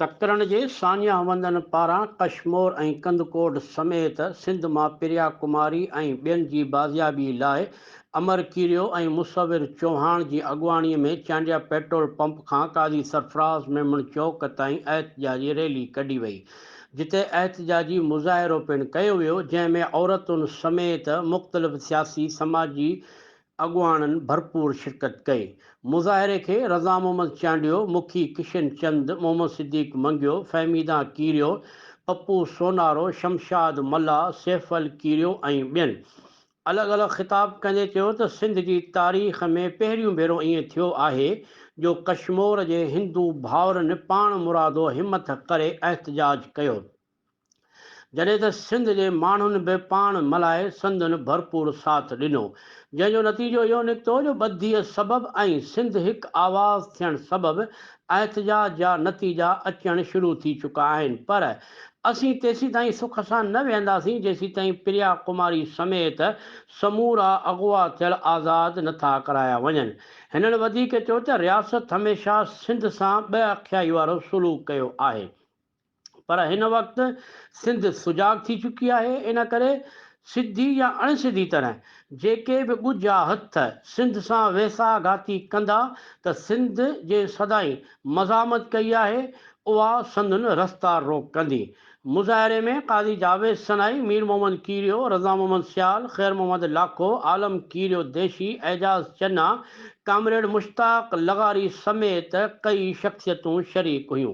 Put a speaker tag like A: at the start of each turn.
A: सकरण जे सानिया हमंदन पारां कश्मोर ऐं कंदकोट समेत सिंध मां प्रिया कुमारी ऐं ॿियनि जी बाज़ियाबी लाइ अमर कीरियो ऐं मुसविर चौहान जी अॻुवाणीअ में चांडिया पेट्रोल पंप खां काज़ी सरफराज़ मेमण चौक ताईं एहतजाजी रैली कढी वई, जिते एहतजाजी मुज़ाहिरो पिणु कयो वियो, जंहिंमें औरतुनि समेत मुख़्तलिफ़ सियासी समाजी अॻुवाणनि भरपूर शिरकत कई। मुज़ाहिरे खे रज़ा मोहम्मद चांडियो, मुखी किशन चंद, मोहम्मद सिद्दीक मंगियो, फहमीदा कीरियो, पप्पू सोनारो, शमशाद मल्ला, सैफल कीरियो ऐं ॿियनि अलॻि अलॻि ख़िताब कंदे चयो त सिंध जी तारीख़ में पहिरियों भेरो ईअं थियो आहे जो कश्मीर जे हिंदू भाउरनि पाण मुरादो हिमत करे एहतजाज कयो, जॾहिं त सिंध जे माण्हुनि बि पाण मल्हाए संदनि भरपूर साथ ॾिनो, जंहिंजो नतीजो इहो निकितो जो ॿधीअ सबबि ऐं सिंध हिकु आवाज़ थियणु सबबि एहतजाज जा नतीजा अचणु शुरू थी चुका आहिनि। पर असीं तेसीं ताईं सुख सां न वेहंदासीं जेसीं ताईं प्रिया कुमारी समेत समूरा अॻुवा थियल आज़ादु नथा कराया वञनि। हिननि वधीक चयो त रियासत हमेशह सिंध सां ॿ अखियाई वारो सलूक कयो आहे, पर हिन वक़्तु सिंध सुजाॻ थी चुकी आहे। इन करे सिधी या अणसिधी तरह जेके बि ॻुझा हथ सिंध सां वेसाघाती कंदा त सिंध जे सदाईं मज़ामत कई आहे, उहा संदनि रस्ता रोक कंदी। मुज़ाहिरे में काज़ी जावेद सनाई, मीर मोहम्मद कीरियो, रज़ा मोहम्मद सियाल, ख़ैर मोहम्मद लाखो, आलम कीरियो देशी, एजाज़ चन्ना, कामरेड मुश्ताक लगारी समेत कई शख़्सियतूं शरीक हुयूं।